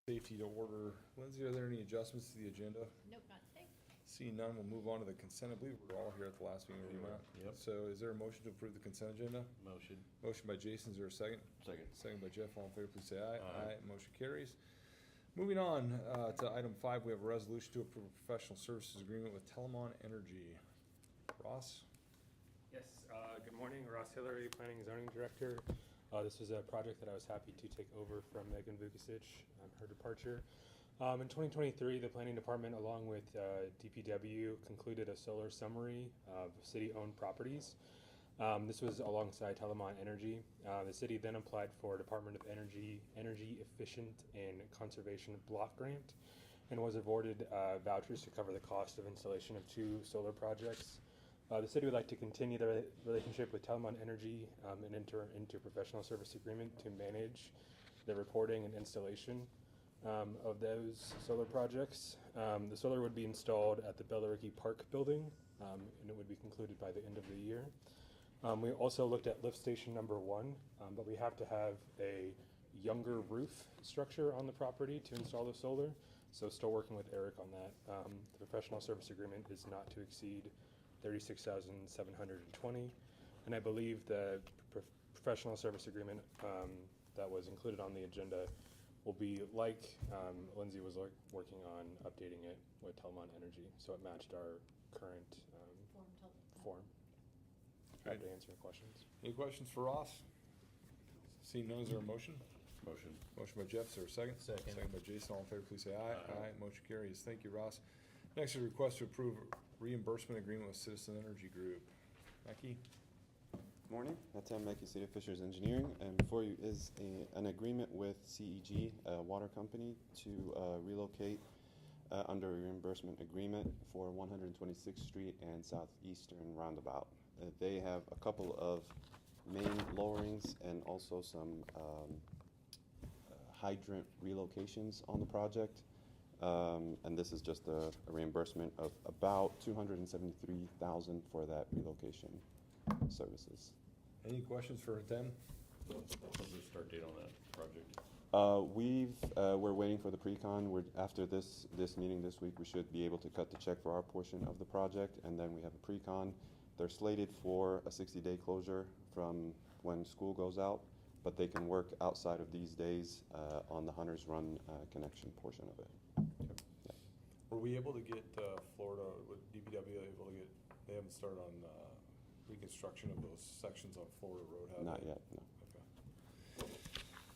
Safety to order. Lindsay, are there any adjustments to the agenda? Nope, not today. Seeing none, we'll move on to the consent. I believe we were all here at the last meeting, were you not? Yep. So is there a motion to approve the consent agenda? Motion. Motion by Jason, is there a second? Second. Second by Jeff, all in favor, please say aye. Aye. Motion carries. Moving on, to item 5, we have a resolution to approve a professional services agreement with Telamon Energy. Ross? Yes, good morning, Ross Hillary, Planning and Zoning Director. This is a project that I was happy to take over from Megan Vukovic on her departure. In 2023, the Planning Department, along with DPW, concluded a solar summary of city-owned properties. This was alongside Telamon Energy. The city then applied for Department of Energy Efficient and Conservation Block Grant and was awarded vouchers to cover the cost of installation of 2 solar projects. The city would like to continue the relationship with Telamon Energy and enter into a professional service agreement to manage the reporting and installation of those solar projects. The solar would be installed at the Bellariki Park building, and it would be concluded by the end of the year. We also looked at lift station number 1, but we have to have a younger roof structure on the property to install the solar, so still working with Eric on that. The professional service agreement is not to exceed $36,720, and I believe the professional service agreement that was included on the agenda will be like Lindsay was working on updating it with Telamon Energy, so it matched our current form. Happy to answer your questions. Any questions for Ross? Seeing none, is there a motion? Motion. Motion by Jeff, is there a second? Second. Second by Jason, all in favor, please say aye. Aye. Motion carries. Thank you, Ross. Next is a request to approve reimbursement agreement with Citizen Energy Group. Mackie? Morning, Tim Mackey, City of Fishers Engineering, and before you is an agreement with CEG, a water company, to relocate under a reimbursement agreement for 126th Street and Southeastern Roundabout. They have a couple of main lowerings and also some hydrant relocations on the project. And this is just a reimbursement of about $273,000 for that relocation services. Any questions for Tim? What's the start date on that project? We're waiting for the pre-con. After this meeting this week, we should be able to cut the check for our portion of the project, and then we have a pre-con. They're slated for a 60-day closure from when school goes out, but they can work outside of these days on the Hunters Run connection portion of it. Yeah. Were we able to get Florida, with DPW able to get, they haven't started on reconstruction of those sections on Florida Road, have Not they? yet, no. Okay.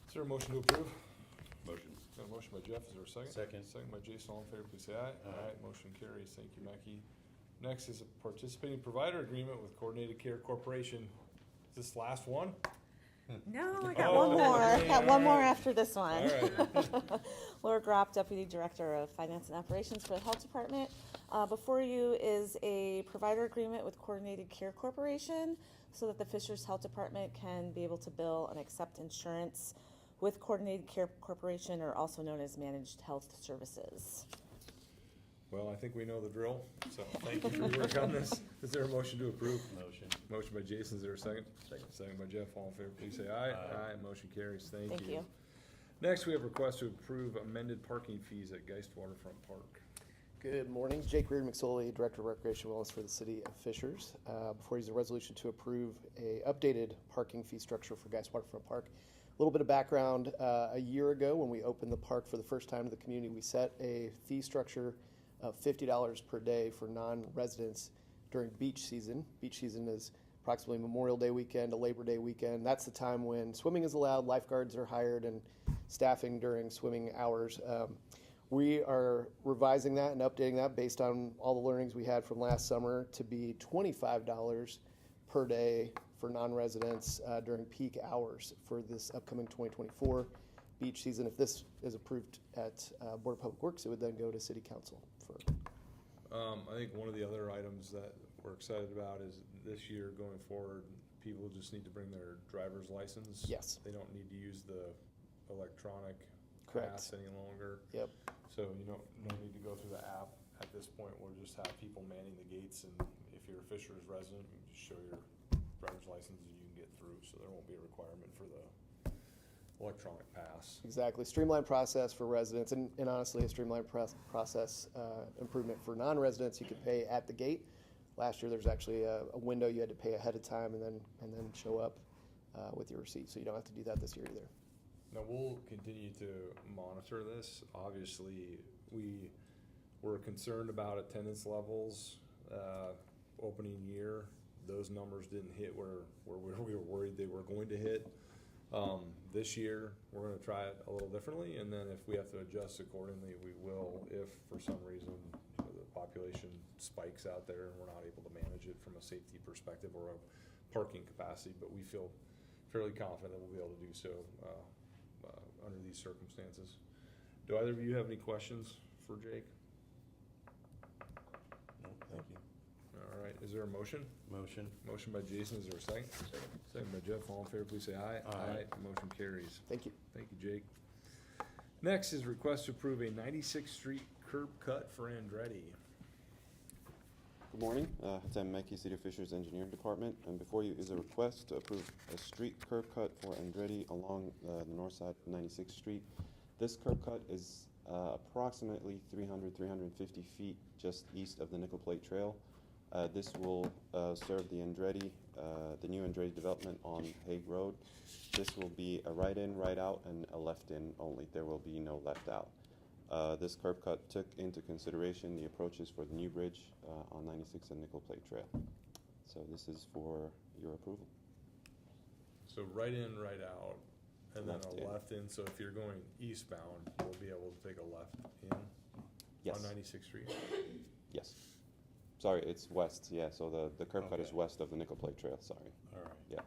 Is there a motion to approve? Motion. Got a motion by Jeff, is there a second? Second. Second by Jason, all in favor, please say aye. Aye. Motion carries. Thank you, Mackie. Next is a participating provider agreement with Coordinated Care Corporation. Is this the last one? No, I got Oh, one more. okay, Got one more alright. after this one. Alright. Laura Gropp, Deputy Director of Finance and Operations for the Health Department. Before you is a provider agreement with Coordinated Care Corporation so that the Fishers Health Department can be able to bill and accept insurance with Coordinated Care Corporation, or also known as Managed Health Services. Well, I think we know the drill, so thank you for your work on this. Is there a motion to approve? Motion. Motion by Jason, is there a second? Second. Second by Jeff, all in favor, please say aye. Aye. Motion carries, thank you. Thank you. Next, we have a request to approve amended parking fees at Geist Waterfront Park. Good morning. Jake Reardon McSorley, Director of Recreation Wellness for the City of Fishers. Before you is a resolution to approve a updated parking fee structure for Geist Waterfront Park. A little bit of background. A year ago, when we opened the park for the first time to the community, we set a fee structure of $50 per day for non-residents during beach season. Beach season is approximately Memorial Day weekend to Labor Day weekend. That's the time when swimming is allowed, lifeguards are hired, and staffing during swimming hours. We are revising that and updating that based on all the learnings we had from last summer to be $25 per day for non-residents during peak hours for this upcoming 2024 beach season. If this is approved at Board of Public Works, it would then go to City Council for. I think one of the other items that we're excited about is this year going forward, people just need to bring their driver's license. Yes. They don't need to use the electronic Correct. pass any longer. Yep. So you don't, no need to go through the app. At this point, we'll just have people manning the gates, and if you're a Fishers resident, you just show your driver's license and you can get through, so there won't be a requirement for the electronic pass. Exactly, streamlined process for residents, and honestly, a streamlined process improvement for non-residents. You could pay at the gate. Last year, there's actually a window you had to pay ahead of time and then show up with your receipt. So you don't have to do that this year either. Now, we'll continue to monitor this. Obviously, we were concerned about attendance levels, opening year. Those numbers didn't hit where we were worried they were going to hit. This year, we're gonna try it a little differently, and then if we have to adjust accordingly, we will, if for some reason, the population spikes out there and we're not able to manage it from a safety perspective or a parking capacity, but we feel fairly confident that we'll be able to do so, under these circumstances. Do either of you have any questions for Jake? No, thank you. All right, is there a motion? Motion. Motion by Jason, is there a second? Second by Jeff, all in favor, please say aye. Aye. Motion carries. Thank you. Thank you, Jake. Next is request to approve a 96th Street curb cut for Andretti. Good morning, Tim Mackey, City of Fishers Engineering Department, and before you is a request to approve a street curb cut for Andretti along the north side of 96th Street. This curb cut is approximately 350 feet just east of the Nickel Plate Trail. This will serve the Andretti, the new Andretti development on Hague Road. This will be a right in, right out, and a left in only. There will be no left out. This curb cut took into consideration the approaches for the new bridge on 96 and Nickel Plate Trail. So this is for your approval. So right in, right out, and then Left a in. left in, so if you're going eastbound, you'll be able to take a left in Yes. on 96th Street? Yes. Sorry, it's west, yeah, so the curb cut is Okay. west of the Nickel Plate Trail, sorry. All right. Yeah.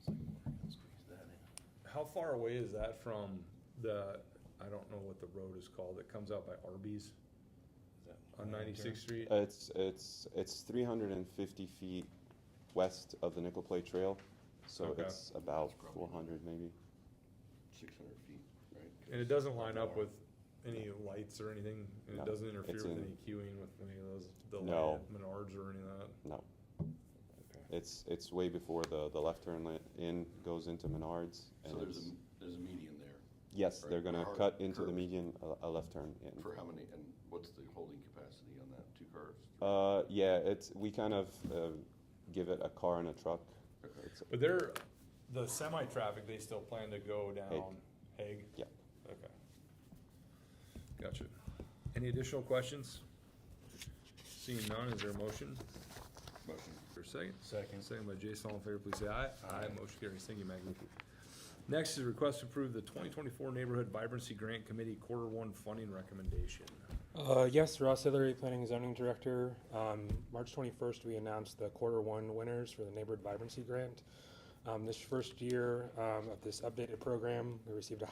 Squeeze that in. How far away is that from the, I don't know what the road is called, it comes out by Arby's Is that on right 96th there? Street? It's 350 feet west of the Nickel Plate Trail, so Okay. it's about That's probably- 400 maybe. 600 feet, right? And it doesn't line up with any lights or anything, and No, it doesn't interfere it's with in- any queuing with any of those, the No. light Menards or any of that? No, Okay. it's way before the left turn in goes into Menards. So And there's it's, there's a median there. yes, they're right, gonna hard cut into the curve. median, a left turn in. For how many, and what's the holding capacity on that? 2 cars? Yeah, we kind of give it a car and a truck. Okay. It's, But the semi-traffic, they still plan to go down Hague? Yeah. Okay. Gotcha. Any additional questions? Seeing none, is there a motion? Motion. For a second? Second. Second by Jason, all in favor, please say aye. Aye. Motion carries. Thank you, Maggie. Next is request to approve the 2024 Neighborhood Vibrancy Grant Committee Quarter One funding recommendation. Yes, Ross Hillary, Planning and Zoning Director. March 21st, we announced the quarter one winners for the Neighborhood Vibrancy Grant. This first year of this updated program, we received a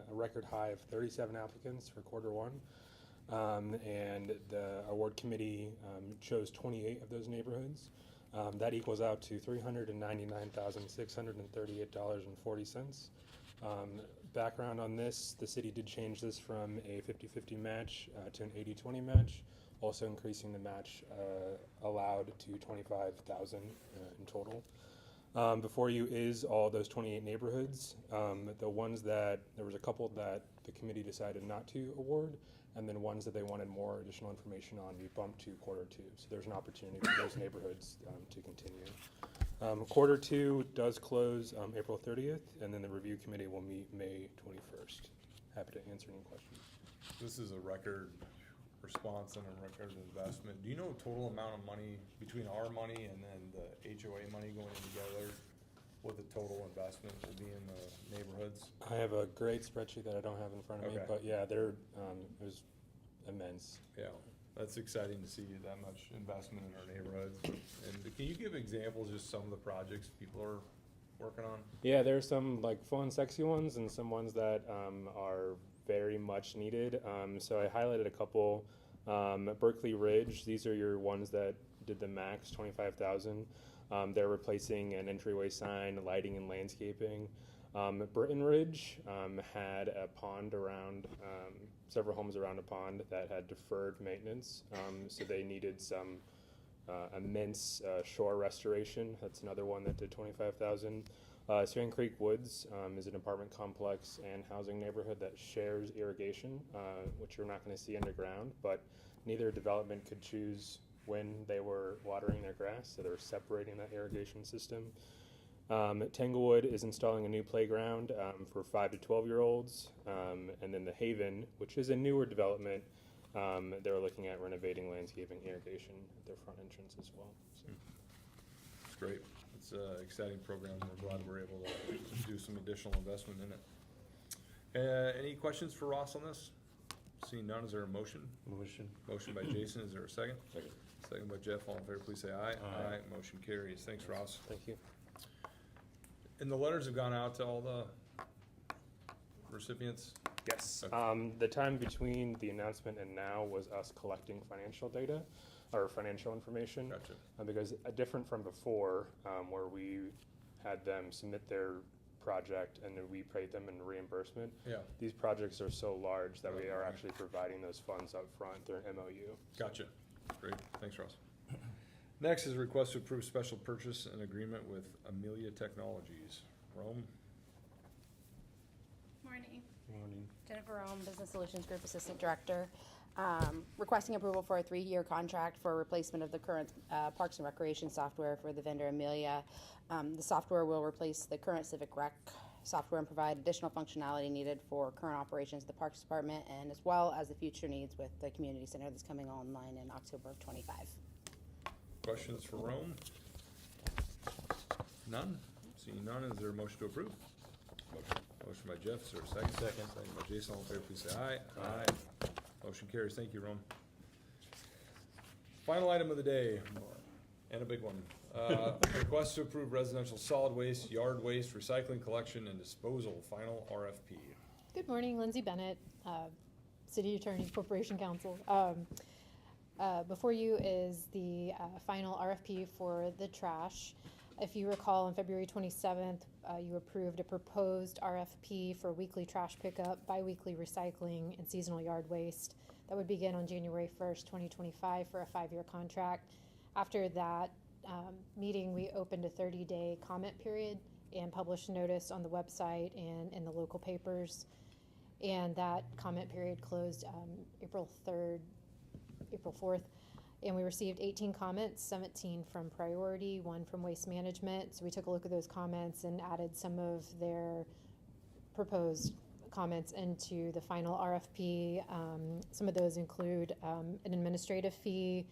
record high of 37 applicants for quarter one. And the award committee chose 28 of those neighborhoods. That equals out to $399,638.40. Background on this, the city did change this from a 50-50 match to an 80-20 match, also increasing the match allowed to $25,000 in total. Before you is all those 28 neighborhoods. The ones that, there was a couple that the committee decided not to award, and then ones that they wanted more additional information on, we bumped to quarter two. So there's an opportunity for those neighborhoods to continue. Quarter two does close April 30th, and then the review committee will meet May 21st. Happy to answer any questions. This is a record response and a record investment. Do you know total amount of money between our money and then the HOA money going together? What the total investment will be in the neighborhoods? I have a great spreadsheet that I don't have in front of me, Okay. but yeah, it was immense. Yeah, that's exciting to see that much investment in our neighborhoods. And can you give examples, just some of the projects people are working on? Yeah, there's some like fun, sexy ones, and some ones that are very much needed. So I highlighted a couple. Berkeley Ridge, these are your ones that did the max 25,000. They're replacing an entryway sign, lighting, and landscaping. Britton Ridge had a pond around, several homes around a pond that had deferred maintenance, so they needed some immense shore restoration. That's another one that did 25,000. Swan Creek Woods is an apartment complex and housing neighborhood that shares irrigation, which you're not going to see underground, but neither development could choose when they were watering their grass, so they're separating that irrigation system. Tanglewood is installing a new playground for 5 to 12-year-olds, and then the Haven, which is a newer development, they're looking at renovating landscaping irrigation at their front entrance as well. So. It's great. It's an exciting program. We're glad we're able to do some additional investment in it. Any questions for Ross on this? Seeing none, is there a motion? Motion. Motion by Jason, is there a second? Second. Second by Jeff, all in favor, please say aye. Aye. Motion carries. Thanks, Ross. Thank you. And the letters have gone out to all the recipients? Yes. Okay. The time between the announcement and now was us collecting financial data or financial information. Gotcha. Because different from before, where we had them submit their project and then we paid them in reimbursement. Yeah, These projects are so large that we are actually providing those funds up front. They're MOU. gotcha. Great. Thanks, Ross. Next is a request to approve special purchase and agreement with Amelia Technologies. Rome? Morning. Morning. Jennifer Rome, Business Solutions Group Assistant Director. Requesting approval for a 3-year contract for replacement of the current Parks and Recreation software for the vendor Amelia. The software will replace the current Civic Rec software and provide additional functionality needed for current operations of the Parks Department and as well as the future needs with the community center that's coming online in October of '25. Questions for Rome? None? Seeing none, is there a motion to approve? Motion by Jeff, is there a second? Second. Second by Jason, all in favor, please say aye. Aye. Motion carries. Thank you, Rome. Final item of the day, and a big one. Request to approve residential solid waste, yard waste, recycling collection, and disposal. Final RFP. Good morning, Lindsay Bennett, City Attorney, Corporation Counsel. Before you is the final RFP for the trash. If you recall, on February 27th, you approved a proposed RFP for weekly trash pickup, biweekly recycling, and seasonal yard waste. That would begin on January 1st, 2025 for a 5-year contract. After that meeting, we opened a 30-day comment period and published a notice on the website and in the local papers. And that comment period closed April 4th. And we received 18 comments, 17 from Priority, 1 from Waste Management. So we took a look at those comments and added some of their proposed comments into the final RFP. Some of those include an administrative fee.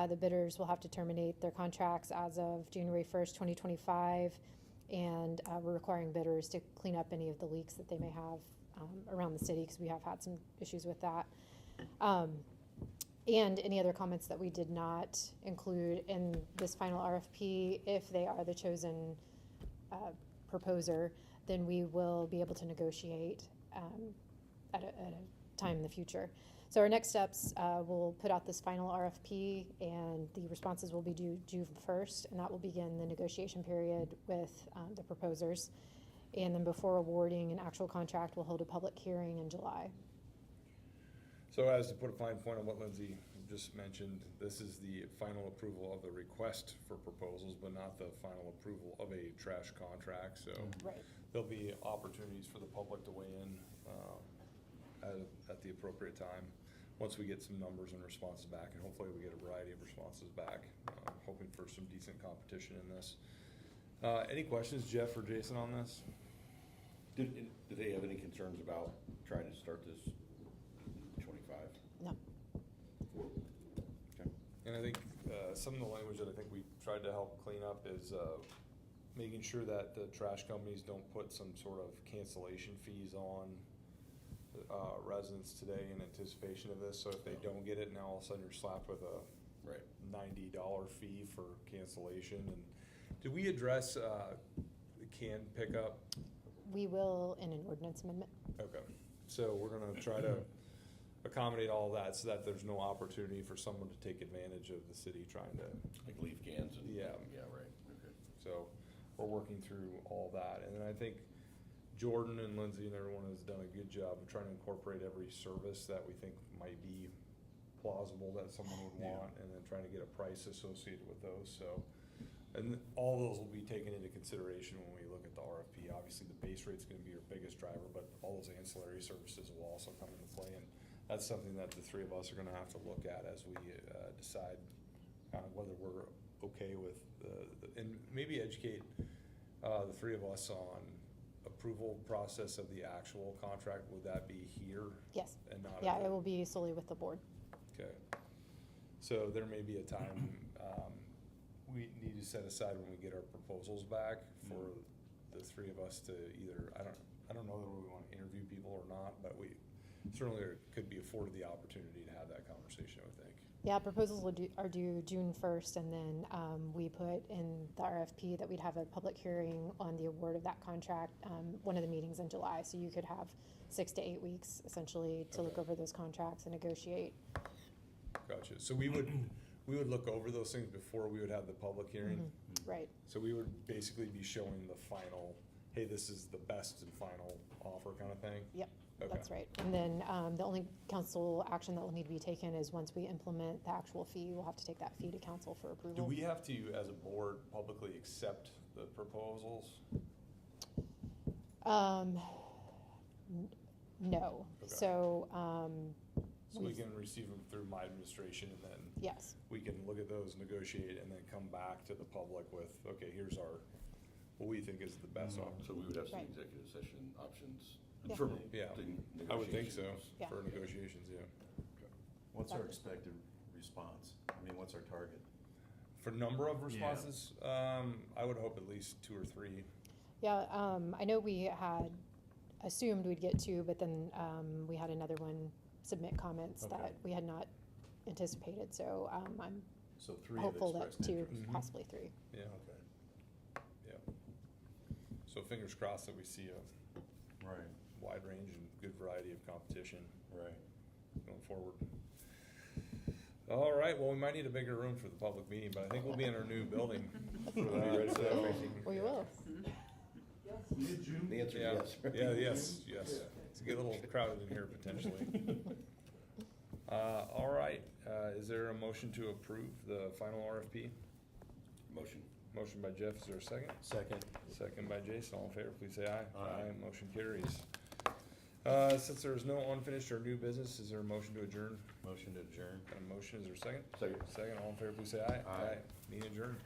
The bidders will have to terminate their contracts as of January 1st, 2025. And we're requiring bidders to clean up any of the leaks that they may have around the city, because we have had some issues with that. And any other comments that we did not include in this final RFP, if they are the chosen proposer, then we will be able to negotiate at a time in the future. So our next steps, we'll put out this final RFP, and the responses will be due June 1st, and that will begin the negotiation period with the proposers. And then before awarding an actual contract, we'll hold a public hearing in July. So as to put a fine point on what Lindsay just mentioned, this is the final approval of the request for proposals, but not the final approval of a trash contract. So Right. there'll be opportunities for the public to weigh in at the appropriate time, once we get some numbers and responses back, and hopefully we get a variety of responses back. Hoping for some decent competition in this. Any questions, Jeff or Jason, on this? Did they have any concerns about trying to start this 25? No. Okay. And I think some of the language that I think we tried to help clean up is making sure that the trash companies don't put some sort of cancellation fees on residents today in anticipation of this. So if they don't get it, now all of a sudden you're slapped with a Right. $90 fee for cancellation. And did we address the can pickup? We will in an ordinance amendment. Okay, so we're gonna try to accommodate all that so that there's no opportunity for someone to take advantage of the city trying to, Like leaf cans and. Yeah. Yeah, right, okay. so we're working through all that. And then I think Jordan and Lindsay and everyone has done a good job of trying to incorporate every service that we think might be plausible that someone would Yeah. want, and then trying to get a price associated with those, so. And all those will be taken into consideration when we look at the RFP. Obviously, the base rate's gonna be your biggest driver, but all those ancillary services will also come into play, and that's something that the three of us are gonna have to look at as we, decide whether we're okay with and maybe educate, the three of us on approval process of the actual contract. Would that be here Yes. and not? Yeah, at it the- will be solely with the board. Okay. So there may be a time, we need to set aside when we get our proposals back for the three of us to either, I don't know whether we want to interview people or not, but we certainly could be afforded the opportunity to have that conversation, I would think. Yeah, proposals are due June 1st, and then we put in the RFP that we'd have a public hearing on the award of that contract, one of the meetings in July. So you could have 6 to 8 weeks essentially to look Okay. over those contracts and negotiate. Gotcha. So we would look over those things before we would have the public hearing. Right. So we would basically be showing the final, hey, this is the best and final offer kind of thing? Yep, Okay. that's right. And then the only council action that will need to be taken is once we implement the actual fee, we'll have to take that fee to council for approval. Do we have to, as a board, publicly accept the proposals? No. Okay. So, So we can receive them through my administration, and then yes, we can look at those, negotiate, and then come back to the public with, okay, here's what we think is the best option. So we would have some Right. executive session options Yeah. for Yeah, the I would think so, negotiations. Yeah. for negotiations, yeah. What's our expected response? I mean, what's our target? For number of responses, I would hope at least 2 or 3. yeah, I know we had assumed we'd get 2, but then we had another one submit comments Okay. that we had not anticipated. So I'm So 3 have hopeful that expressed 2, interest. Mhm. possibly 3. Yeah. Okay, Yeah. So fingers crossed that we see a right, wide range and good variety of competition right. going forward. All right, well, we might need a bigger room for the public meeting, but I think we'll be in our new building for that, so. We will. The answer Yeah, is yes. yeah, yes. It's get a little crowded in here potentially. All right, is there a motion to approve the final RFP? Motion. Motion by Jeff, is there a second? Second. Second by Jason, all in favor, please say aye. Aye. Motion carries. Since there's no unfinished or new business, is there a motion to adjourn? Motion to adjourn. Got a motion, is there a second? Second. Second, all in favor, please say aye. Aye. Meeting adjourned.